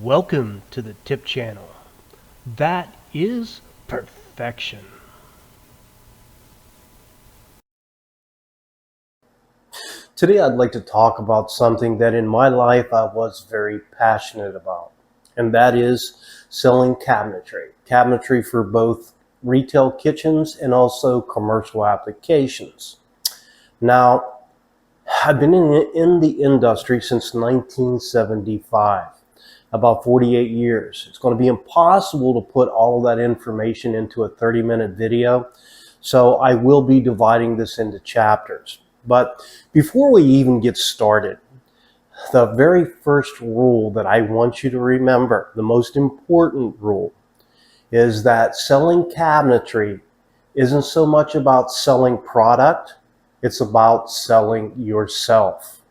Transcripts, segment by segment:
Welcome to the Tip Channel. That is perfection. Today I'd like to talk about something that in my life I was very passionate about, and that is selling cabinetry. Cabinetry for both retail kitchens and also commercial applications. Now, I've been in the industry since 1975, about 48 years. It's going to be impossible to put all of that information into a 30-minute video, so I will be dividing this into chapters. But before we even get started, the very first rule that I want you to remember, the most important rule, is that selling cabinetry isn't so much about selling product, it's about selling yourself.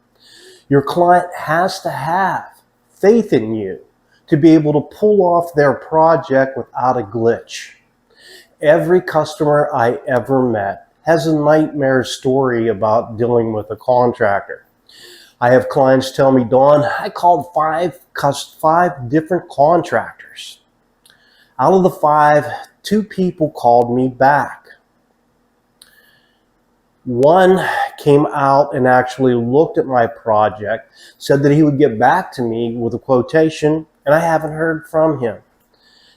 Your client has to have faith in you to be able to pull off their project without a glitch. Every customer I ever met has a nightmare story about dealing with a contractor. I have clients tell me, Don, I called five different contractors. Out of the five, two people called me back. One came out and actually looked at my project, said that he would get back to me with a quotation, and I haven't heard from him.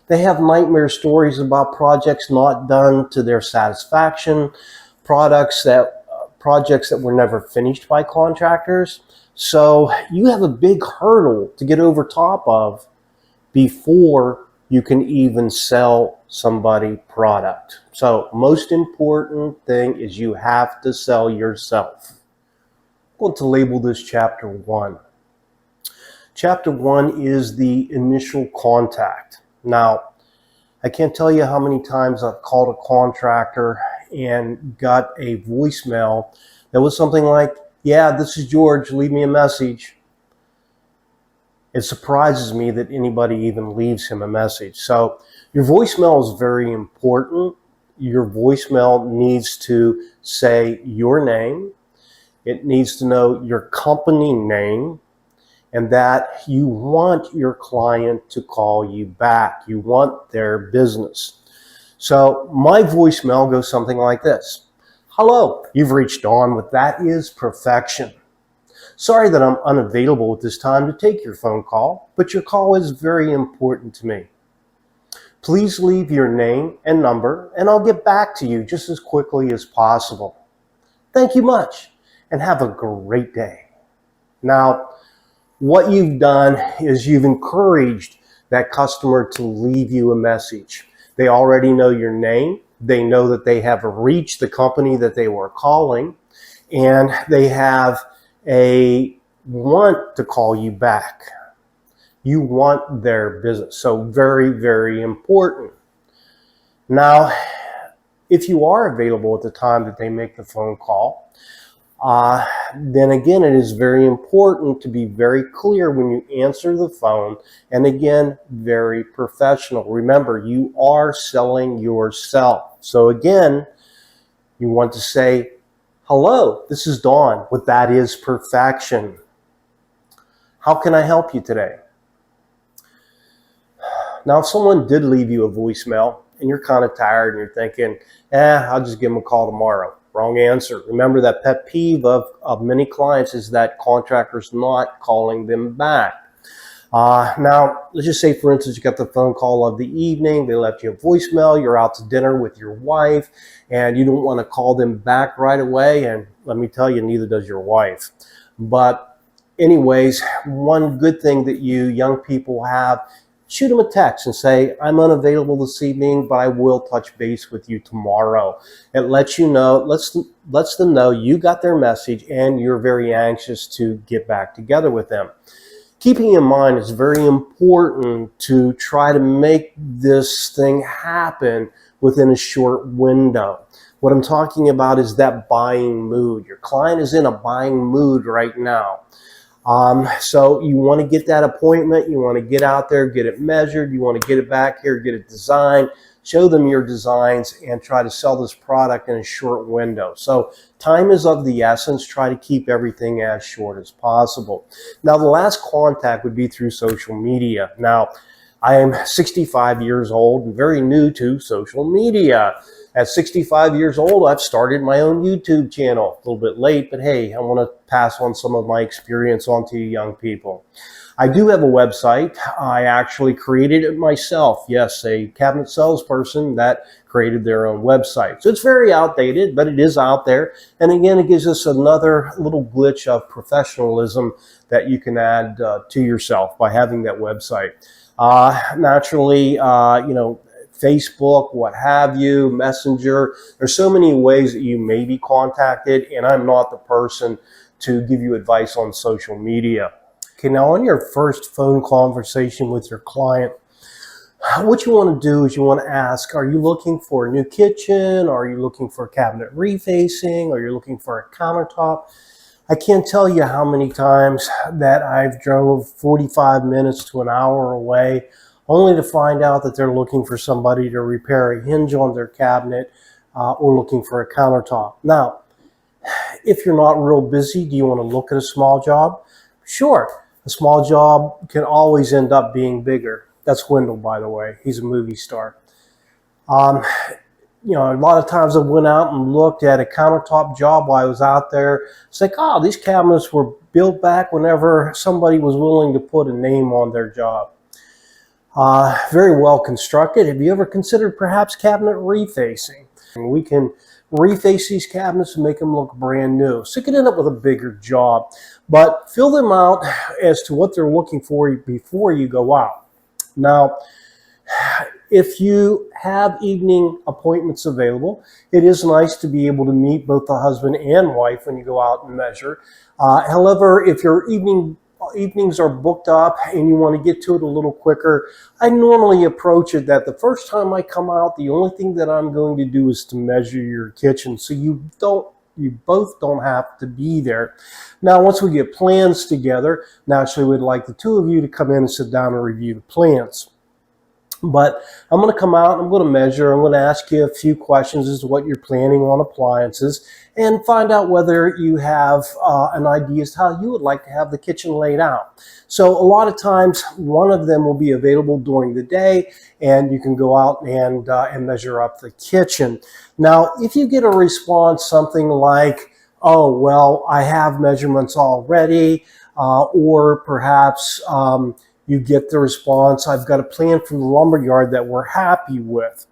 They have nightmare stories about projects not done to their satisfaction, projects that were never finished by contractors. So you have a big hurdle to get over top of before you can even sell somebody product. So most important thing is you have to sell yourself. I'm going to label this chapter 1. Chapter 1 is the initial contact. Now, I can't tell you how many times I've called a contractor and got a voicemail that was something like, yeah, this is George, leave me a message. It surprises me that anybody even leaves him a message. So your voicemail is very important. Your voicemail needs to say your name. It needs to know your company name, and that you want your client to call you back. You want their business. So my voicemail goes something like this. Hello, you've reached Dawn with That Is Perfection. Sorry that I'm unavailable at this time to take your phone call, but your call is very important to me. Please leave your name and number, and I'll get back to you just as quickly as possible. Thank you much, and have a great day. Now, what you've done is you've encouraged that customer to leave you a message. They already know your name. They know that they have reached the company that they were calling, and they have a want to call you back. You want their business. So very, very important. Now, if you are available at the time that they make the phone call, then again, it is very important to be very clear when you answer the phone, and again, very professional. Remember, you are selling yourself. So again, you want to say, hello, this is Dawn with That Is Perfection. How can I help you today? Now, if someone did leave you a voicemail and you're kind of tired and you're thinking, I'll just give them a call tomorrow. Wrong answer. Remember, that pet peeve of many clients is that contractors not calling them back. Now, let's just say, for instance, you got the phone call of the evening, they left you a voicemail, you're out to dinner with your wife, and you don't want to call them back right away, and let me tell you, neither does your wife. But anyways, one good thing that you young people have, shoot them a text and say, I'm unavailable this evening, but I will touch base with you tomorrow. It lets you know, lets them know you got their message and you're very anxious to get back together with them. Keeping in mind, it's very important to try to make this thing happen within a short window. What I'm talking about is that buying mood. Your client is in a buying mood right now. So you want to get that appointment, you want to get out there, get it measured, you want to get it back here, get it designed, show them your designs, and try to sell this product in a short window. So time is of the essence. Try to keep everything as short as possible. Now, the last contact would be through social media. Now, I am 65 years old and very new to social media. At 65 years old, I've started my own YouTube channel. A little bit late, but hey, I want to pass on some of my experience on to you young people. I do have a website. I actually created it myself. Yes, a cabinet salesperson that created their own website. So it's very outdated, but it is out there. And again, it gives us another little glitch of professionalism that you can add to yourself by having that website. Naturally, Facebook, what have you, Messenger. There's so many ways that you may be contacted, and I'm not the person to give you advice on social media. Okay, now on your first phone conversation with your client, what you want to do is you want to ask, are you looking for a new kitchen? Are you looking for cabinet refacing? Are you looking for a countertop? I can't tell you how many times that I've drove 45 minutes to an hour away only to find out that they're looking for somebody to repair a hinge on their cabinet or looking for a countertop. Now, if you're not real busy, do you want to look at a small job? Sure. A small job can always end up being bigger. That's Wendell, by the way. He's a movie star. A lot of times I went out and looked at a countertop job while I was out there. It's like, oh, these cabinets were built back whenever somebody was willing to put a name on their job. Very well constructed. Have you ever considered perhaps cabinet refacing? We can reface these cabinets and make them look brand new. So you can end up with a bigger job, but fill them out as to what they're looking for before you go out. Now, if you have evening appointments available, it is nice to be able to meet both the husband and wife when you go out and measure. However, if your evenings are booked up and you want to get to it a little quicker, I normally approach it that the first time I come out, the only thing that I'm going to do is to measure your kitchen, so you both don't have to be there. Now, once we get plans together, naturally we'd like the two of you to come in and sit down and review the plans. But I'm going to come out, I'm going to measure, I'm going to ask you a few questions as to what you're planning on appliances and find out whether you have an idea as to how you would like to have the kitchen laid out. So a lot of times one of them will be available during the day and you can go out and measure up the kitchen. Now, if you get a response, something like, oh, well, I have measurements already, or perhaps you get the response, I've got a plan from the lumberyard that we're happy with.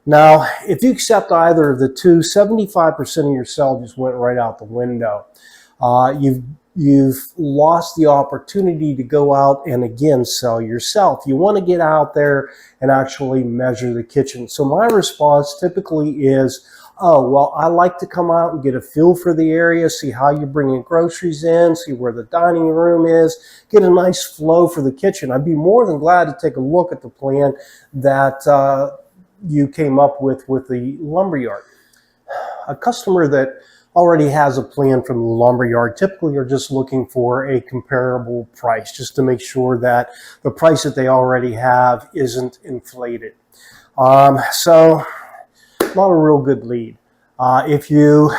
Now, if you accept either of the two, 75% of your sale just went right out the window. You've lost the opportunity to go out and again sell yourself. You want to get out there and actually measure the kitchen. So my response typically is, oh, well, I like to come out and get a feel for the area, see how you're bringing groceries in, see where the dining room is, get a nice flow for the kitchen. I'd be more than glad to take a look at the plan that you came up with the lumberyard. A customer that already has a plan from the lumberyard typically are just looking for a comparable price, just to make sure that the price that they already have isn't inflated. So not a real good lead. If you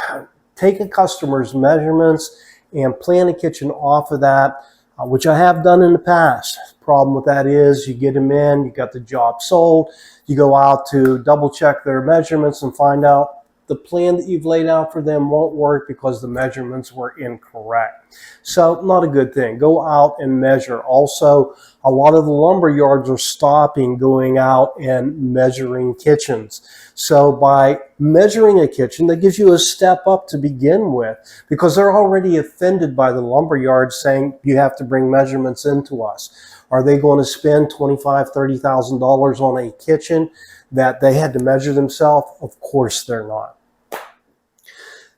take a customer's measurements and plan a kitchen off of that, which I have done in the past. Problem with that is you get them in, you got the job sold, you go out to double check their measurements and find out the plan that you've laid out for them won't work because the measurements were incorrect. So not a good thing. Go out and measure. Also, a lot of the lumber yards are stopping going out and measuring kitchens. So by measuring a kitchen, that gives you a step up to begin with because they're already offended by the lumber yard saying you have to bring measurements into us. Are they going to spend $25,000, $30,000 on a kitchen that they had to measure themselves? Of course they're not.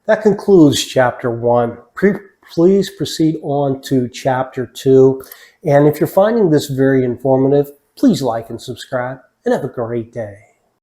That concludes Chapter 1. Please proceed on to Chapter 2. And if you're finding this very informative, please like and subscribe and have a great day.